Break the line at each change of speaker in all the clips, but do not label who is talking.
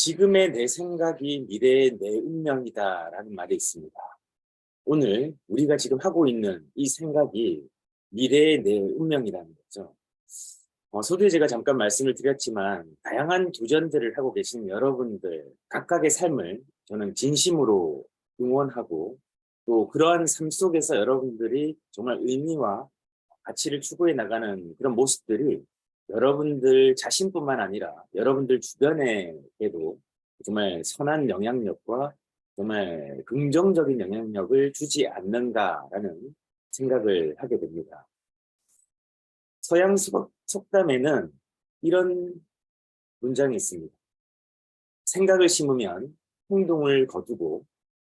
지금의 내 생각이 미래의 내 운명이다라는 말이 있습니다. 오늘 우리가 지금 하고 있는 이 생각이 미래의 내 운명이라는 거죠. 서두에 제가 잠깐 말씀을 드렸지만 다양한 도전들을 하고 계신 여러분들 각각의 삶을 저는 진심으로 응원하고, 또 그러한 삶 속에서 여러분들이 정말 의미와 가치를 추구해 나가는 그런 모습들이 여러분들 자신뿐만 아니라 여러분들 주변에게도 정말 선한 영향력과 정말 긍정적인 영향력을 주지 않는가라는 생각을 하게 됩니다. 서양 속담에는 이런 문장이 있습니다. 생각을 심으면 행동을 거두고,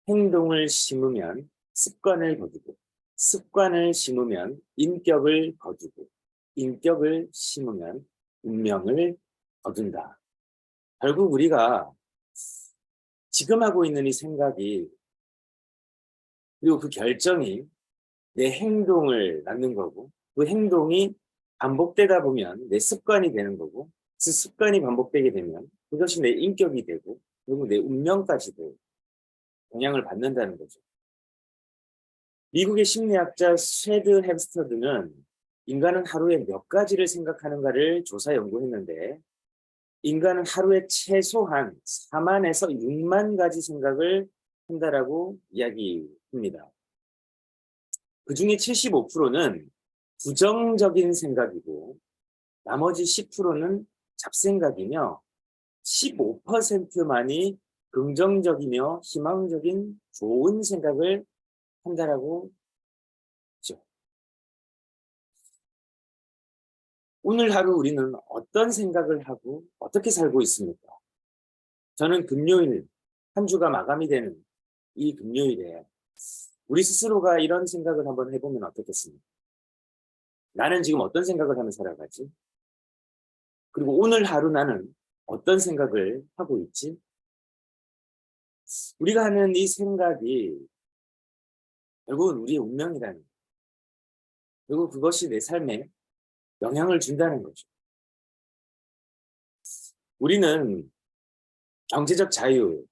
행동을 심으면 습관을 거두고, 습관을 심으면 인격을 거두고, 인격을 심으면 운명을 거둔다. 결국 우리가 지금 하고 있는 이 생각이, 그리고 그 결정이 내 행동을 낳는 거고, 그 행동이 반복되다 보면 내 습관이 되는 거고, 그 습관이 반복되게 되면 그것이 내 인격이 되고, 그리고 내 운명까지도 영향을 받는다는 거죠. 미국의 심리학자 쉐드 햄스터드는 인간은 하루에 몇 가지를 생각하는가를 조사 연구했는데, 인간은 하루에 최소한 4만에서 6만 가지 생각을 한다라고 이야기합니다. 그 중에 75%는 부정적인 생각이고, 나머지 10%는 잡생각이며, 15%만이 긍정적이며 희망적인 좋은 생각을 한다라고 했죠. 오늘 하루 우리는 어떤 생각을 하고 어떻게 살고 있습니까? 저는 금요일, 한 주가 마감이 되는 이 금요일에 우리 스스로가 이런 생각을 한번 해보면 어떻겠습니까? 나는 지금 어떤 생각을 하며 살아가지? 그리고 오늘 하루 나는 어떤 생각을 하고 있지? 우리가 하는 이 생각이 결국은 우리의 운명이라는 거예요. 그리고 그것이 내 삶에 영향을 준다는 거죠. 우리는 경제적 자유,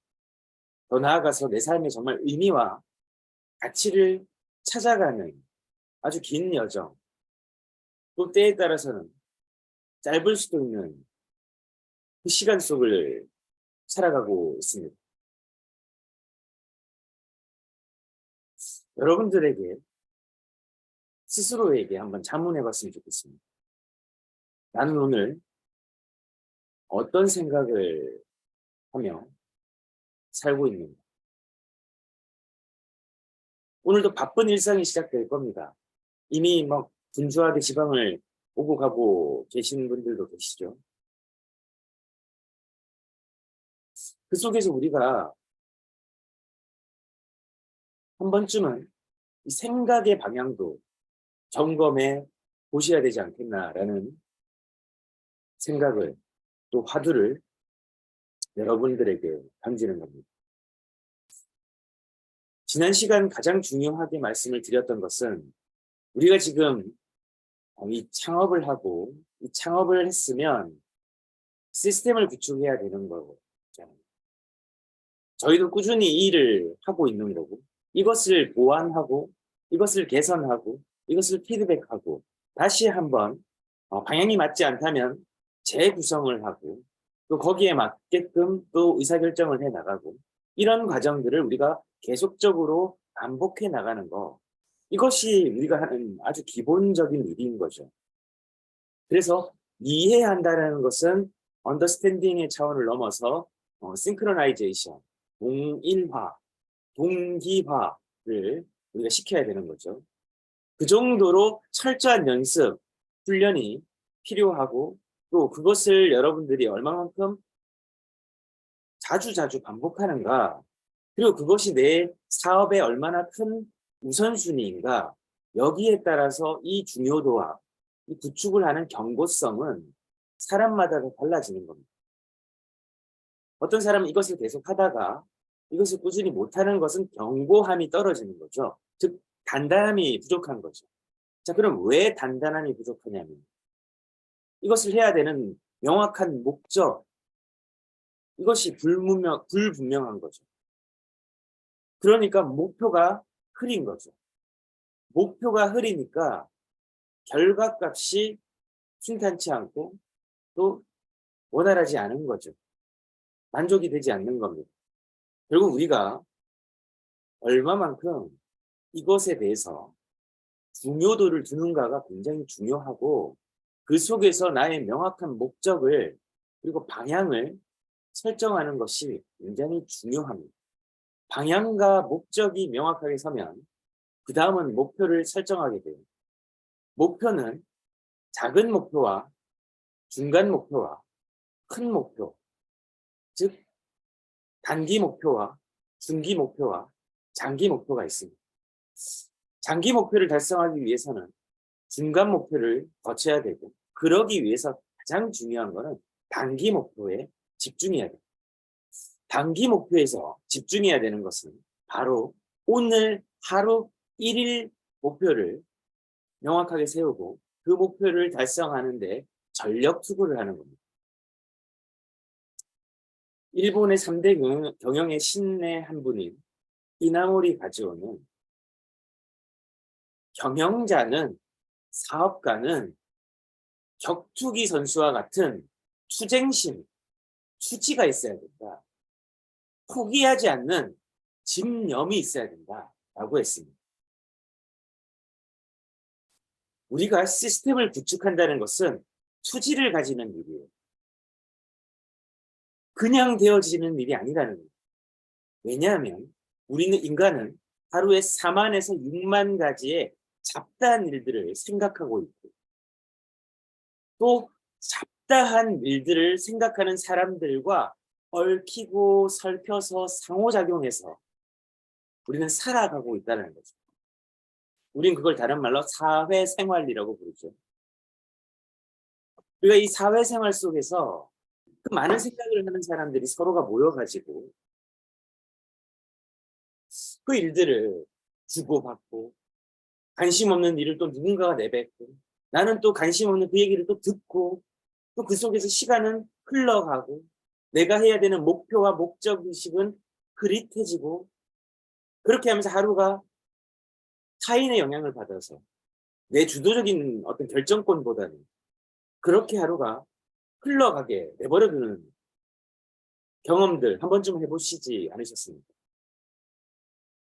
더 나아가서 내 삶에 정말 의미와 가치를 찾아가는 아주 긴 여정, 또 때에 따라서는 짧을 수도 있는 그 시간 속을 살아가고 있습니다. 여러분들에게, 스스로에게 한번 자문해 봤으면 좋겠습니다. 나는 오늘 어떤 생각을 하며 살고 있는가? 오늘도 바쁜 일상이 시작될 겁니다. 이미 막 분주하게 지방을 오고 가고 계신 분들도 계시죠. 그 속에서 우리가 한 번쯤은 이 생각의 방향도 점검해 보셔야 되지 않겠나라는 생각을, 또 화두를 여러분들에게 던지는 겁니다. 지난 시간 가장 중요하게 말씀을 드렸던 것은, 우리가 지금 이 창업을 하고, 이 창업을 했으면 시스템을 구축해야 되는 거고, 저희도 꾸준히 이 일을 하고 있는 거고, 이것을 보완하고, 이것을 개선하고, 이것을 피드백하고, 다시 한번 방향이 맞지 않다면 재구성을 하고, 또 거기에 맞게끔 또 의사결정을 해 나가고, 이런 과정들을 우리가 계속적으로 반복해 나가는 거, 이것이 우리가 하는 아주 기본적인 일인 거죠. 그래서 이해한다는 것은 언더스탠딩의 차원을 넘어서 싱크로나이제이션, 동일화, 동기화를 우리가 시켜야 되는 거죠. 그 정도로 철저한 연습, 훈련이 필요하고, 또 그것을 여러분들이 얼마만큼 자주 반복하는가, 그리고 그것이 내 사업에 얼마나 큰 우선순위인가, 여기에 따라서 이 중요도와 이 구축을 하는 경고성은 사람마다 다 달라지는 겁니다. 어떤 사람은 이것을 계속 하다가 이것을 꾸준히 못하는 것은 견고함이 떨어지는 거죠. 즉 단단함이 부족한 거죠. 자, 그럼 왜 단단함이 부족하냐면, 이것을 해야 되는 명확한 목적, 이것이 불분명한 거죠. 그러니까 목표가 흐린 거죠. 목표가 흐리니까 결과값이 순탄치 않고 또 원활하지 않은 거죠. 만족이 되지 않는 겁니다. 결국 우리가 얼마만큼 이것에 대해서 중요도를 두는가가 굉장히 중요하고, 그 속에서 나의 명확한 목적을 그리고 방향을 설정하는 것이 굉장히 중요합니다. 방향과 목적이 명확하게 서면 그 다음은 목표를 설정하게 돼요. 목표는 작은 목표와 중간 목표와 큰 목표, 즉 단기 목표와 중기 목표와 장기 목표가 있습니다. 장기 목표를 달성하기 위해서는 중간 목표를 거쳐야 되고, 그러기 위해서 가장 중요한 것은 단기 목표에 집중해야 돼요. 단기 목표에서 집중해야 되는 것은 바로 오늘 하루 1일 목표를 명확하게 세우고 그 목표를 달성하는 데 전력 투구를 하는 겁니다. 일본의 3대 경영의 신의 한 분인 이나모리 가즈오는 경영자는, 사업가는 격투기 선수와 같은 투쟁심, 투지가 있어야 된다. 포기하지 않는 집념이 있어야 된다라고 했습니다. 우리가 시스템을 구축한다는 것은 투지를 가지는 일이에요. 그냥 되어지는 일이 아니라는 거예요. 왜냐하면 우리는, 인간은 하루에 4만에서 6만 가지의 잡다한 일들을 생각하고 있고, 또 잡다한 일들을 생각하는 사람들과 얽히고 설켜서 상호작용해서 우리는 살아가고 있다는 거죠. 우린 그걸 다른 말로 사회생활이라고 부르죠. 우리가 이 사회생활 속에서 그 많은 생각을 하는 사람들이 서로가 모여가지고 그 일들을 주고받고, 관심 없는 일을 또 누군가가 내뱉고, 나는 또 관심 없는 그 얘기를 또 듣고, 또 그 속에서 시간은 흘러가고, 내가 해야 되는 목표와 목적의식은 흐릿해지고, 그렇게 하면서 하루가 타인의 영향을 받아서 내 주도적인 어떤 결정권보다는 그렇게 하루가 흘러가게 내버려두는 경험들 한 번쯤 해보시지 않으셨습니까?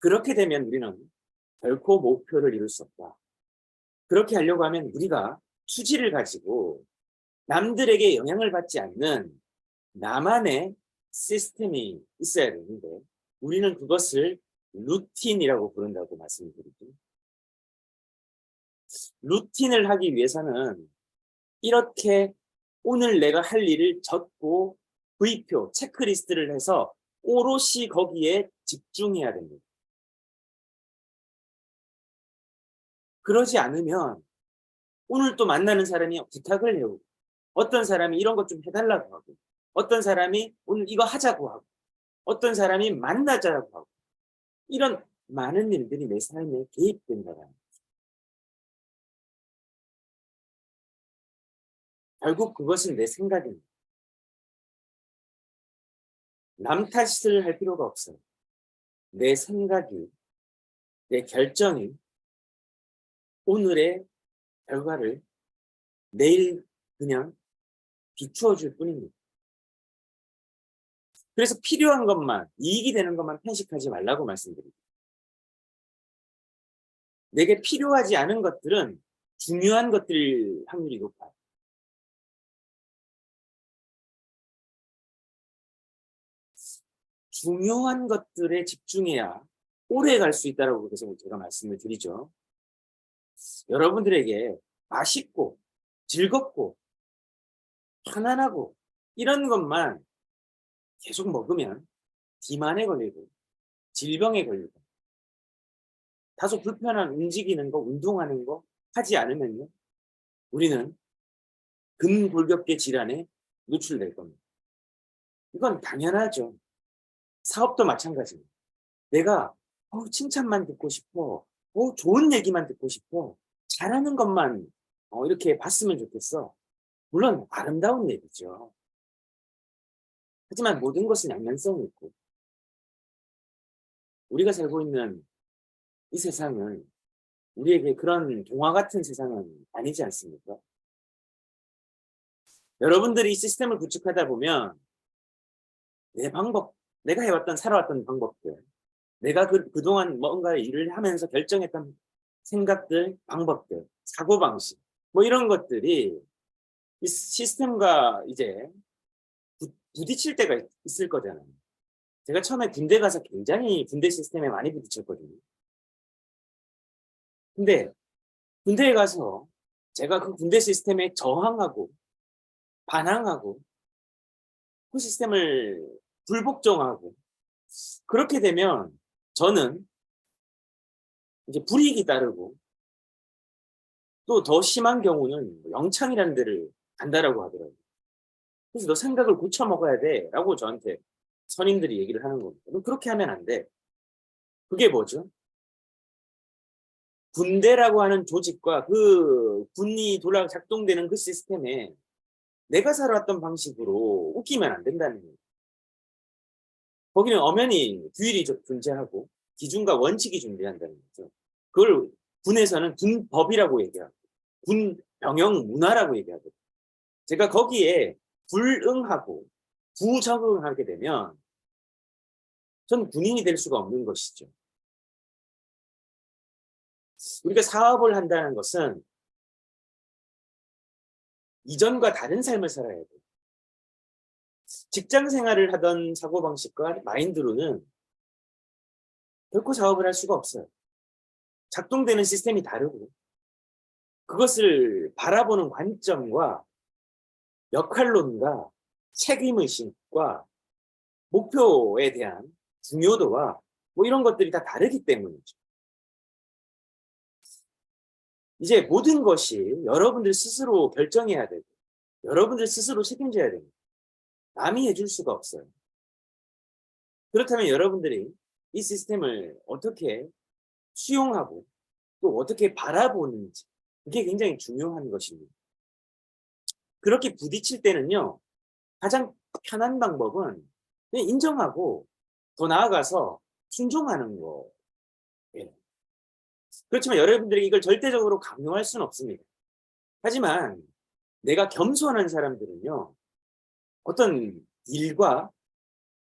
그렇게 되면 우리는 결코 목표를 이룰 수 없다. 그렇게 하려고 하면 우리가 수지를 가지고 남들에게 영향을 받지 않는 나만의 시스템이 있어야 되는데, 우리는 그것을 루틴이라고 부른다고 말씀드리죠. 루틴을 하기 위해서는 이렇게 오늘 내가 할 일을 적고 V표, 체크리스트를 해서 오롯이 거기에 집중해야 됩니다. 그러지 않으면 오늘 또 만나는 사람이 부탁을 해오고, 어떤 사람이 이런 것 좀 해달라고 하고, 어떤 사람이 오늘 이거 하자고 하고, 어떤 사람이 만나자고 하고, 이런 많은 일들이 내 삶에 개입된다는 거죠. 결국 그것은 내 생각입니다. 남 탓을 할 필요가 없어요. 내 생각이, 내 결정이 오늘의 결과를 내일 그냥 비추어 줄 뿐입니다. 그래서 필요한 것만, 이익이 되는 것만 편식하지 말라고 말씀드립니다. 내게 필요하지 않은 것들은 중요한 것들일 확률이 높아요. 중요한 것들에 집중해야 오래 갈 수 있다고 계속 제가 말씀을 드리죠. 여러분들에게 맛있고 즐겁고 편안하고 이런 것만 계속 먹으면 비만에 걸리고 질병에 걸리고, 다소 불편한 움직이는 거, 운동하는 거 하지 않으면요, 우리는 근골격계 질환에 노출될 겁니다. 이건 당연하죠. 사업도 마찬가지입니다. 내가 칭찬만 듣고 싶어, 좋은 얘기만 듣고 싶어, 잘하는 것만 이렇게 봤으면 좋겠어. 물론 아름다운 얘기죠. 하지만 모든 것은 양면성이 있고 우리가 살고 있는 이 세상은 우리에게 그런 동화 같은 세상은 아니지 않습니까? 여러분들이 이 시스템을 구축하다 보면 내 방법, 내가 해왔던 살아왔던 방법들, 내가 그동안 뭔가 일을 하면서 결정했던 생각들, 방법들, 사고방식, 뭐 이런 것들이 이 시스템과 이제 부딪힐 때가 있을 거잖아요. 제가 처음에 군대 가서 굉장히 군대 시스템에 많이 부딪혔거든요. 근데 군대에 가서 제가 그 군대 시스템에 저항하고 반항하고 그 시스템을 불복종하고 그렇게 되면 저는 이제 불이익이 따르고 또 더 심한 경우는 영창이라는 데를 간다라고 하더라고요. 그래서 "너 생각을 고쳐 먹어야 돼."라고 저한테 선임들이 얘기를 하는 겁니다. "너 그렇게 하면 안 돼." 그게 뭐죠? 군대라고 하는 조직과 그 군이 작동되는 그 시스템에 내가 살아왔던 방식으로 웃기면 안 된다는 거예요. 거기는 엄연히 규율이 존재하고 기준과 원칙이 존재한다는 거죠. 그걸 군에서는 군법이라고 얘기하고 군 병영 문화라고 얘기하거든요. 제가 거기에 불응하고 부적응하게 되면 전 군인이 될 수가 없는 것이죠. 우리가 사업을 한다는 것은 이전과 다른 삶을 살아야 돼요. 직장 생활을 하던 사고방식과 마인드로는 결코 사업을 할 수가 없어요. 작동되는 시스템이 다르고 그것을 바라보는 관점과 역할론과 책임의식과 목표에 대한 중요도와 뭐 이런 것들이 다 다르기 때문이죠. 이제 모든 것이 여러분들 스스로 결정해야 되고 여러분들 스스로 책임져야 됩니다. 남이 해줄 수가 없어요. 그렇다면 여러분들이 이 시스템을 어떻게 수용하고 또 어떻게 바라보는지 그게 굉장히 중요한 것입니다. 그렇게 부딪힐 때는요. 가장 편한 방법은 그냥 인정하고 더 나아가서 순종하는 거예요. 그렇지만 여러분들이 이걸 절대적으로 강요할 수는 없습니다. 하지만 내가 겸손한 사람들은요. 어떤 일과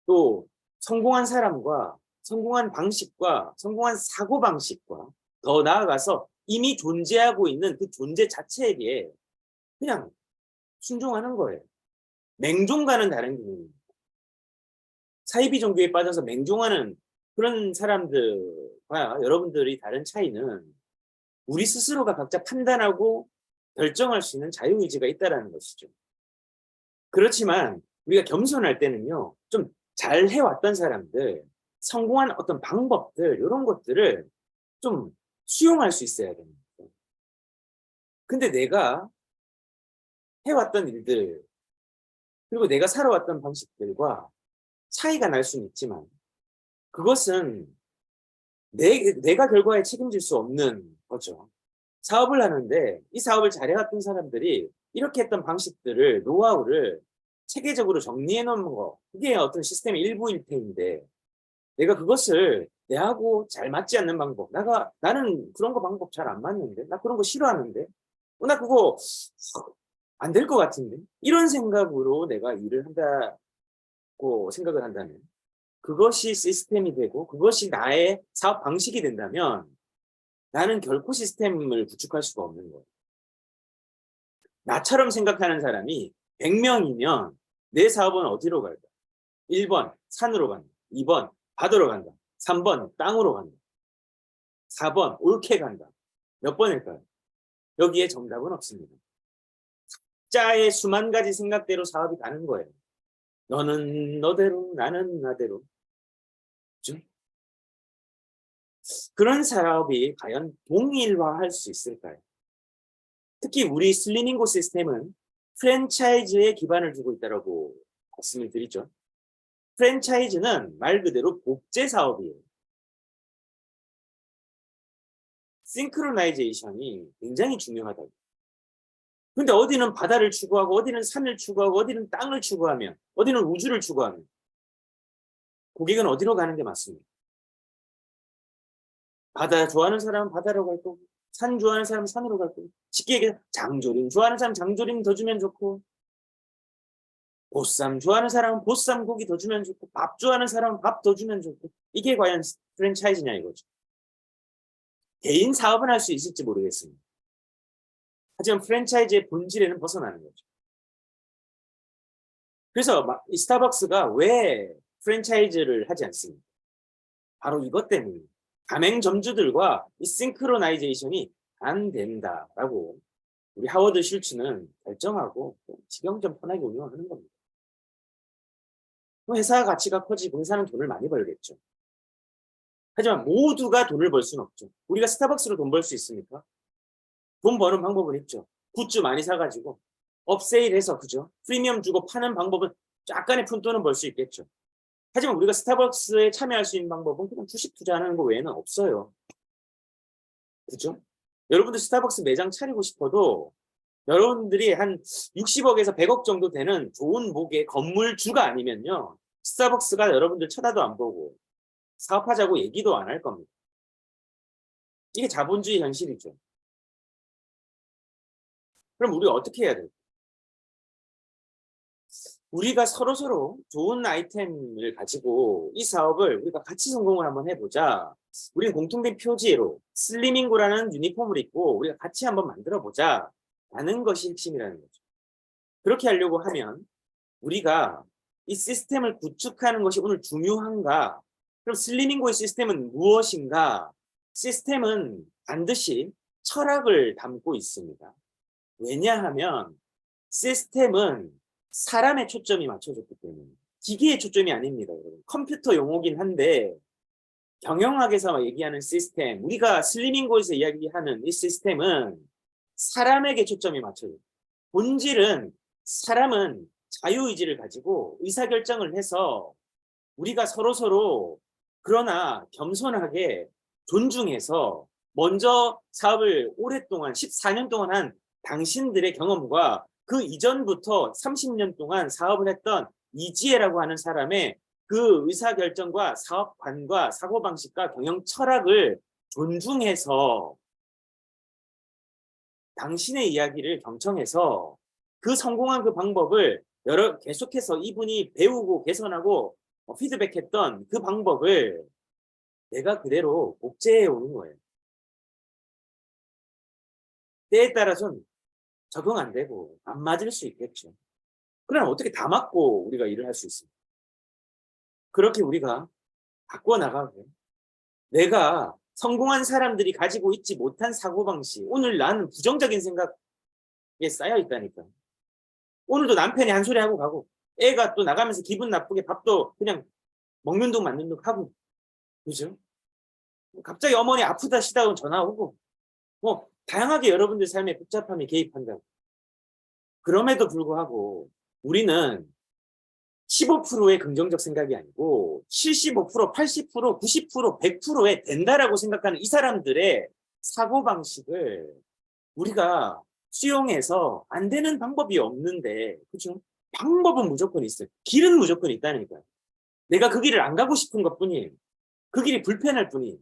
또 성공한 사람과 성공한 방식과 성공한 사고방식과 더 나아가서 이미 존재하고 있는 그 존재 자체에게 그냥 순종하는 거예요. 맹종과는 다른 개념입니다. 사이비 종교에 빠져서 맹종하는 그런 사람들과 여러분들이 다른 차이는 우리 스스로가 각자 판단하고 결정할 수 있는 자유의지가 있다는 것이죠. 그렇지만 우리가 겸손할 때는요. 좀 잘 해왔던 사람들, 성공한 어떤 방법들 이런 것들을 좀 수용할 수 있어야 됩니다. 근데 내가 해왔던 일들 그리고 내가 살아왔던 방식들과 차이가 날 수는 있지만 그것은 내가 결과에 책임질 수 없는 거죠. 사업을 하는데 이 사업을 잘해왔던 사람들이 이렇게 했던 방식들을 노하우를 체계적으로 정리해 놓은 거 그게 어떤 시스템의 일부일 텐데 내가 그것을 내하고 잘 맞지 않는 방법 나는 그런 거 방법 잘 안 맞는데 나 그런 거 싫어하는데 나 그거 안 될 것 같은데 이런 생각으로 내가 일을 한다고 생각을 한다면 그것이 시스템이 되고 그것이 나의 사업 방식이 된다면 나는 결코 시스템을 구축할 수가 없는 거예요. 나처럼 생각하는 사람이 100명이면 내 사업은 어디로 갈까? 1번 산으로 간다. 2번 바다로 간다. 3번 땅으로 간다. 4번 옳게 간다. 몇 번일까요? 여기에 정답은 없습니다. 각자의 수만 가지 생각대로 사업이 가는 거예요. 너는 너대로 나는 나대로. 그렇죠? 그런 사업이 과연 동일화할 수 있을까요? 특히 우리 슬리닝고 시스템은 프랜차이즈에 기반을 두고 있다고 말씀을 드리죠. 프랜차이즈는 말 그대로 복제 사업이에요. 싱크로나이제이션이 굉장히 중요하다고. 근데 어디는 바다를 추구하고 어디는 산을 추구하고 어디는 땅을 추구하면 어디는 우주를 추구하면 고객은 어디로 가는 게 맞습니까? 바다 좋아하는 사람은 바다로 갈 거고 산 좋아하는 사람은 산으로 갈 거고 쉽게 얘기해서 장조림 좋아하는 사람은 장조림 더 주면 좋고 보쌈 좋아하는 사람은 보쌈 고기 더 주면 좋고 밥 좋아하는 사람은 밥 더 주면 좋고 이게 과연 프랜차이즈냐 이거죠. 개인 사업은 할 수 있을지 모르겠습니다. 하지만 프랜차이즈의 본질에는 벗어나는 거죠. 그래서 이 스타벅스가 왜 프랜차이즈를 하지 않습니까? 바로 이것 때문에 가맹점주들과 이 싱크로나이제이션이 안 된다라고 우리 하워드 슐츠는 결정하고 직영점 편하게 운영하는 겁니다. 회사 가치가 커지고 회사는 돈을 많이 벌겠죠. 하지만 모두가 돈을 벌 수는 없죠. 우리가 스타벅스로 돈 벌 수 있습니까? 돈 버는 방법은 있죠. 굿즈 많이 사가지고 업세일해서 그죠? 프리미엄 주고 파는 방법은 약간의 푼돈은 벌 수 있겠죠. 하지만 우리가 스타벅스에 참여할 수 있는 방법은 그냥 주식 투자하는 거 외에는 없어요. 그죠? 여러분들 스타벅스 매장 차리고 싶어도 여러분들이 한 60억에서 100억 정도 되는 좋은 목의 건물주가 아니면요. 스타벅스가 여러분들 쳐다도 안 보고 사업하자고 얘기도 안 할 겁니다. 이게 자본주의 현실이죠. 그럼 우리가 어떻게 해야 돼요? 우리가 서로서로 좋은 아이템을 가지고 이 사업을 우리가 같이 성공을 한번 해보자. 우리는 공통된 표지로 슬리밍고라는 유니폼을 입고 우리가 같이 한번 만들어 보자 라는 것이 핵심이라는 거죠. 그렇게 하려고 하면 우리가 이 시스템을 구축하는 것이 오늘 중요한가? 그럼 슬리밍고의 시스템은 무엇인가? 시스템은 반드시 철학을 담고 있습니다. 왜냐하면 시스템은 사람의 초점이 맞춰졌기 때문에 기계의 초점이 아닙니다. 여러분. 컴퓨터 용어긴 한데 경영학에서 얘기하는 시스템, 우리가 슬리밍고에서 이야기하는 이 시스템은 사람에게 초점이 맞춰져요. 본질은 사람은 자유의지를 가지고 의사결정을 해서 우리가 서로서로 그러나 겸손하게 존중해서 먼저 사업을 오랫동안 14년 동안 한 당신들의 경험과 그 이전부터 30년 동안 사업을 했던 이지혜라고 하는 사람의 그 의사결정과 사업관과 사고방식과 경영 철학을 존중해서 당신의 이야기를 경청해서 그 성공한 그 방법을 계속해서 이분이 배우고 개선하고 피드백했던 그 방법을 내가 그대로 복제해 오는 거예요. 때에 따라서는 적응 안 되고 안 맞을 수 있겠죠. 그럼 어떻게 다 맞고 우리가 일을 할 수 있습니까? 그렇게 우리가 바꿔 나가고 내가 성공한 사람들이 가지고 있지 못한 사고방식, 오늘 나는 부정적인 생각에 쌓여 있다니까. 오늘도 남편이 한 소리 하고 가고 애가 또 나가면서 기분 나쁘게 밥도 그냥 먹는 둥 맞는 둥 하고 그죠? 갑자기 어머니 아프다 시다고 전화 오고 뭐 다양하게 여러분들 삶의 복잡함에 개입한다고. 그럼에도 불구하고 우리는 15%의 긍정적 생각이 아니고 75%, 80%, 90%, 100%의 된다라고 생각하는 이 사람들의 사고방식을 우리가 수용해서 안 되는 방법이 없는데 그렇죠? 방법은 무조건 있어요. 길은 무조건 있다니까요. 내가 그 길을 안 가고 싶은 것뿐이에요. 그 길이 불편할 뿐이에요.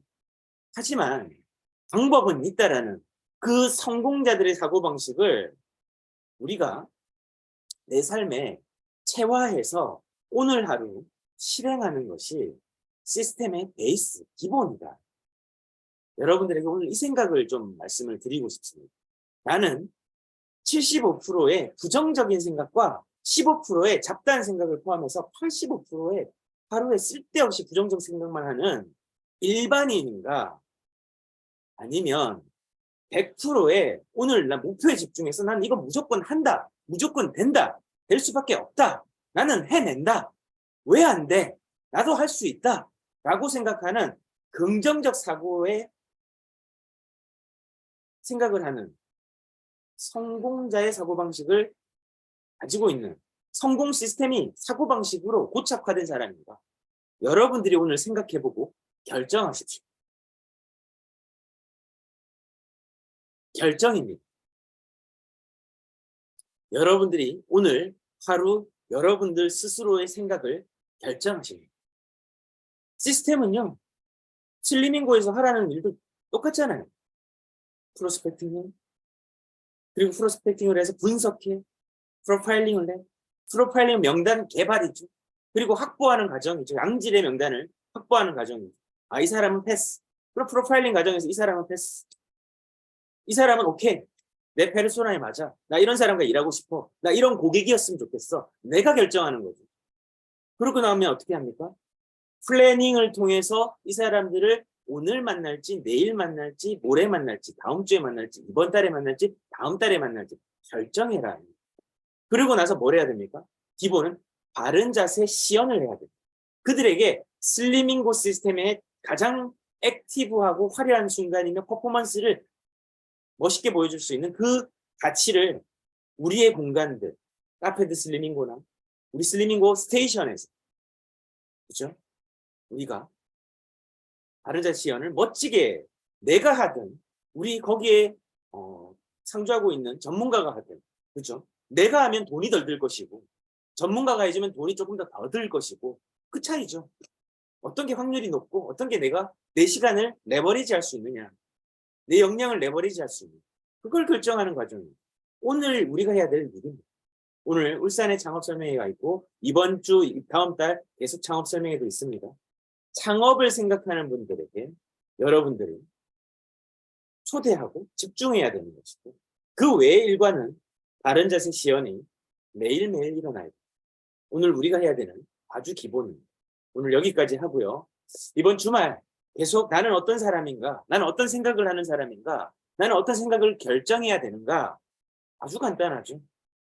하지만 방법은 있다라는 그 성공자들의 사고방식을 우리가 내 삶에 체화해서 오늘 하루 실행하는 것이 시스템의 베이스, 기본이다. 여러분들에게 오늘 이 생각을 좀 말씀을 드리고 싶습니다. 나는 75%의 부정적인 생각과 15%의 잡다한 생각을 포함해서 85%의 하루에 쓸데없이 부정적 생각만 하는 일반인인가 아니면 100%의 오늘 나 목표에 집중해서 나는 이거 무조건 한다. 무조건 된다. 될 수밖에 없다. 나는 해낸다. 왜 안 돼? 나도 할 수 있다. 라고 생각하는 긍정적 사고의 생각을 하는 성공자의 사고방식을 가지고 있는 성공 시스템이 사고방식으로 고착화된 사람입니다. 여러분들이 오늘 생각해보고 결정하십시오. 결정입니다. 여러분들이 오늘 하루 여러분들 스스로의 생각을 결정하십니다. 시스템은요, 슬리밍고에서 하라는 일도 똑같잖아요. 프로스펙팅은, 그리고 프로스펙팅을 해서 분석해, 프로파일링을 해. 프로파일링 명단 개발이죠. 그리고 확보하는 과정이죠. 양질의 명단을 확보하는 과정이죠. 아, 이 사람은 패스. 그럼 프로파일링 과정에서 이 사람은 패스. 이 사람은 오케이. 내 페르소나에 맞아. 나 이런 사람과 일하고 싶어. 나 이런 고객이었으면 좋겠어. 내가 결정하는 거죠. 그러고 나면 어떻게 합니까? 플래닝을 통해서 이 사람들을 오늘 만날지, 내일 만날지, 모레 만날지, 다음 주에 만날지, 이번 달에 만날지, 다음 달에 만날지 결정해라. 그러고 나서 뭘 해야 됩니까? 기본은 바른 자세 시연을 해야 됩니다. 그들에게 슬리밍고 시스템의 가장 액티브하고 화려한 순간이며 퍼포먼스를 멋있게 보여줄 수 있는 그 가치를 우리의 공간들, 카페드 슬리밍고나 우리 슬리밍고 스테이션에서, 그렇죠? 우리가 바른 자세 시연을 멋지게 내가 하든 우리 거기에 상주하고 있는 전문가가 하든, 그렇죠? 내가 하면 돈이 덜 들 것이고 전문가가 해주면 돈이 조금 더 들 것이고, 그 차이죠. 어떤 게 확률이 높고 어떤 게 내가 내 시간을 레버리지 할 수 있느냐, 내 역량을 레버리지 할 수 있느냐, 그걸 결정하는 과정입니다. 오늘 우리가 해야 될 일입니다. 오늘 울산에 창업설명회가 있고 이번 주 다음 달 계속 창업설명회도 있습니다. 창업을 생각하는 분들에게 여러분들이 초대하고 집중해야 되는 것이고, 그 외의 일과는 바른 자세 시연이 매일매일 일어나야 돼요. 오늘 우리가 해야 되는 아주 기본입니다. 오늘 여기까지 하고요. 이번 주말 계속 나는 어떤 사람인가? 나는 어떤 생각을 하는 사람인가? 나는 어떤 생각을 결정해야 되는가? 아주 간단하죠.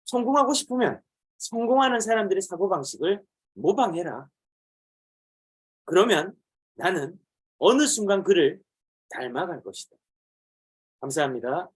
성공하고 싶으면 성공하는 사람들의 사고방식을 모방해라. 그러면 나는 어느 순간 그를 닮아갈 것이다. 감사합니다.